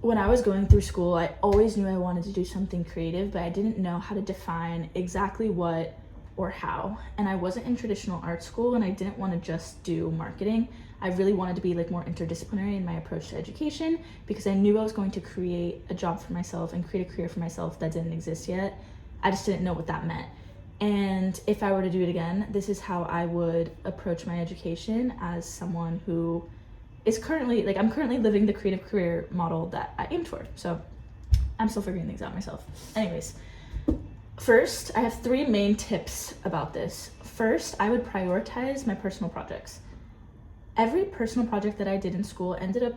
when I was going through school, I always knew I wanted to do something creative, but I didn't know how to define exactly what or how. And I wasn't in traditional art school, and I didn't want to just do marketing. I really wanted to be like more interdisciplinary in my approach to education, because I knew I was going to create a job for myself and create a career for myself that didn't exist yet. I just didn't know what that meant. And if I were to do it again, this is how I would approach my education, as someone who is currently, like, I'm currently living the creative career model that I aimed for. So I'm still figuring things out myself. Anyways, first, I have 3 main tips about this. First, I would prioritize my personal projects. Every personal project that I did in school ended up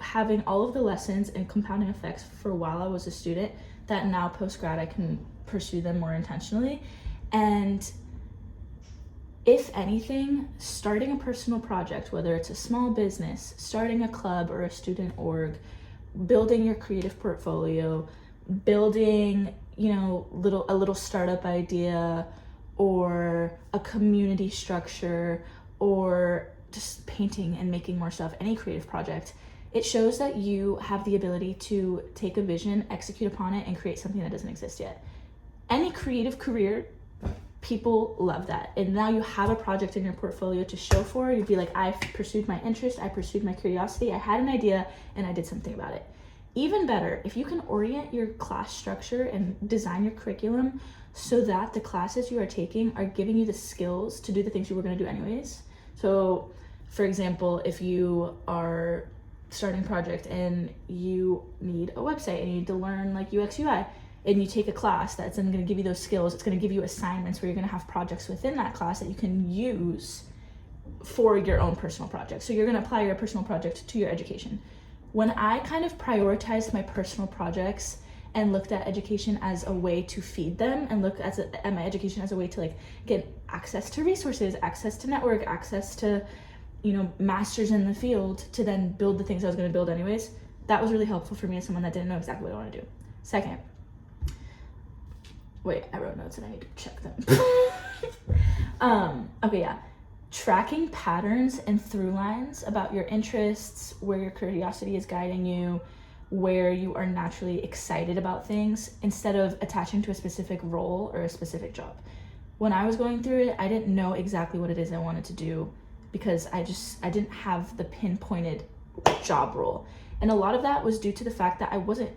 having all of the lessons and compounding effects for while I was a student, that now post-grad I can pursue them more intentionally. And if anything, starting a personal project, whether it's a small business, starting a club or a student org, building your creative portfolio, building, a little startup idea, or a community structure, or just painting and making more stuff, any creative project, it shows that you have the ability to take a vision, execute upon it, and create something that doesn't exist yet. Any creative career, people love that. And now you have a project in your portfolio to show for. You'd be like, I pursued my interest, I pursued my curiosity, I had an idea, and I did something about it. Even better, if you can orient your class structure and design your curriculum so that the classes you are taking are giving you the skills to do the things you were going to do anyways. So, for example, if you are starting a project and you need a website and you need to learn like UX UI, and you take a class that's then going to give you those skills, it's going to give you assignments where you're going to have projects within that class that you can use for your own personal project. So you're going to apply your personal project to your education. When I kind of prioritized my personal projects and looked at education as a way to feed them, and look at my education as a way to like get access to resources, access to network, access to, masters in the field to then build the things I was going to build anyways, that was really helpful for me as someone that didn't know exactly what I want to do. Second, wait, I wrote notes and I need to check them. Okay, yeah. Tracking patterns and through lines about your interests, where your curiosity is guiding you, where you are naturally excited about things, instead of attaching to a specific role or a specific job. When I was going through it, I didn't know exactly what it is I wanted to do, because I didn't have the pinpointed job role. And a lot of that was due to the fact that I wasn't,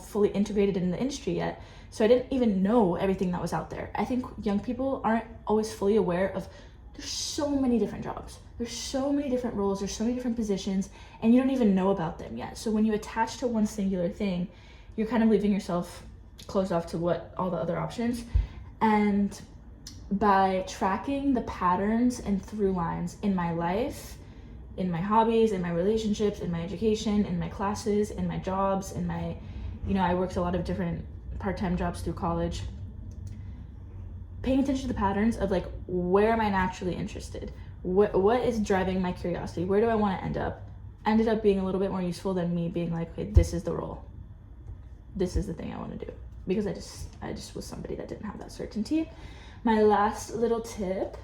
fully integrated in the industry yet. So I didn't even know everything that was out there. I think young people aren't always fully aware of, there's so many different jobs, there's so many different roles, there's so many different positions, and you don't even know about them yet. So when you attach to one singular thing, you're kind of leaving yourself closed off to what all the other options. And by tracking the patterns and through lines in my life, in my hobbies, in my relationships, in my education, in my classes, in my jobs, in my, I worked a lot of different part-time jobs through college, paying attention to the patterns of like, where am I naturally interested? What is driving my curiosity? Where do I want to end up? Ended up being a little bit more useful than me being like, okay, this is the role. This is the thing I want to do. Because I just was somebody that didn't have that certainty. My last little tip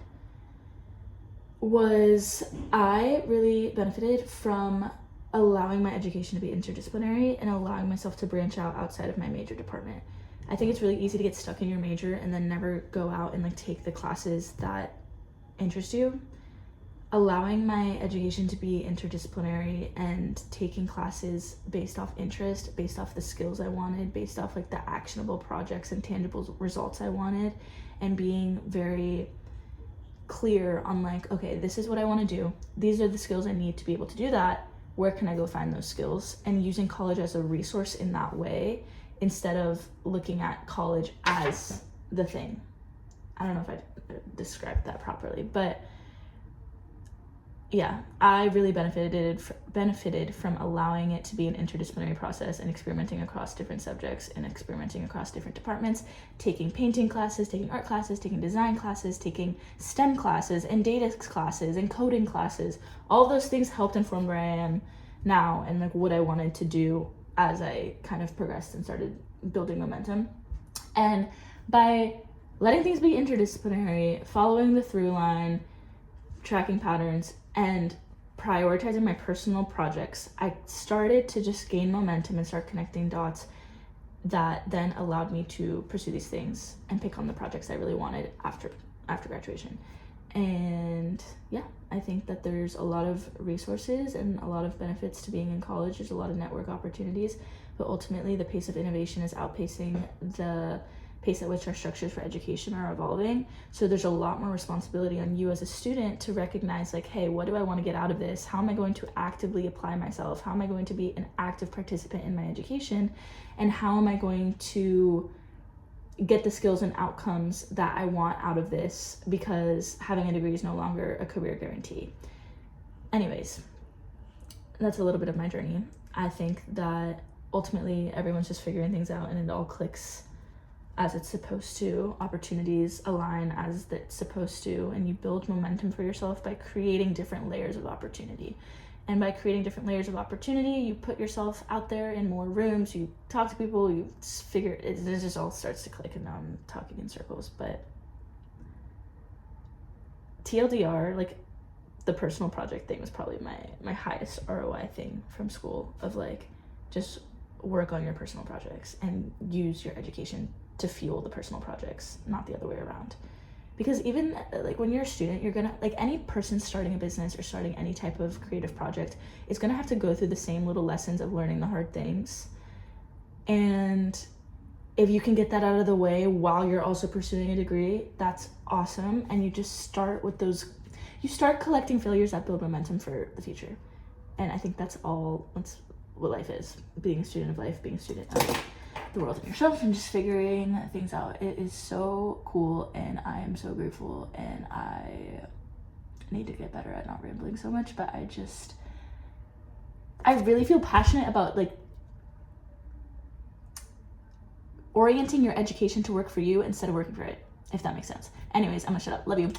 was, I really benefited from allowing my education to be interdisciplinary and allowing myself to branch out outside of my major department. I think it's really easy to get stuck in your major and then never go out and like take the classes that interest you. Allowing my education to be interdisciplinary and taking classes based off interest, based off the skills I wanted, based off like the actionable projects and tangible results I wanted, and being very clear on like, okay, this is what I want to do. These are the skills I need to be able to do that. Where can I go find those skills? And using college as a resource in that way, instead of looking at college as the thing. I don't know if I described that properly, but yeah, I really benefited from allowing it to be an interdisciplinary process and experimenting across different subjects and experimenting across different departments, taking painting classes, taking art classes, taking design classes, taking STEM classes and data classes and coding classes. All of those things helped inform where I am now and like what I wanted to do as I kind of progressed and started building momentum. And by letting things be interdisciplinary, following the through line, tracking patterns, and prioritizing my personal projects, I started to just gain momentum and start connecting dots that then allowed me to pursue these things and pick on the projects I really wanted after graduation. And yeah, I think that there's a lot of resources and a lot of benefits to being in college. There's a lot of network opportunities, but ultimately the pace of innovation is outpacing the pace at which our structures for education are evolving. So there's a lot more responsibility on you as a student to recognize, like, hey, what do I want to get out of this? How am I going to actively apply myself? How am I going to be an active participant in my education? And how am I going to get the skills and outcomes that I want out of this, because having a degree is no longer a career guarantee. Anyways, that's a little bit of my journey. I think that ultimately everyone's just figuring things out and it all clicks as it's supposed to. Opportunities align as it's supposed to, and you build momentum for yourself by creating different layers of opportunity. And by creating different layers of opportunity, you put yourself out there in more rooms, you talk to people, you figure, it just all starts to click, and now I'm talking in circles. But TLDR, like, the personal project thing was probably my highest ROI thing from school, of like, just work on your personal projects and use your education to fuel the personal projects, not the other way around. Because even like when you're a student, you're gonna, like, any person starting a business or starting any type of creative project is gonna have to go through the same little lessons of learning the hard things. And if you can get that out of the way while you're also pursuing a degree, that's awesome. And you just start with those, you start collecting failures that build momentum for the future. And I think that's what life is. Being a student of life, being a student of the world and yourself, and just figuring things out. It is so cool, and I am so grateful, and I need to get better at not rambling so much, but I really feel passionate about, like, orienting your education to work for you instead of working for it, if that makes sense. Anyways, I'm gonna shut up. Love you.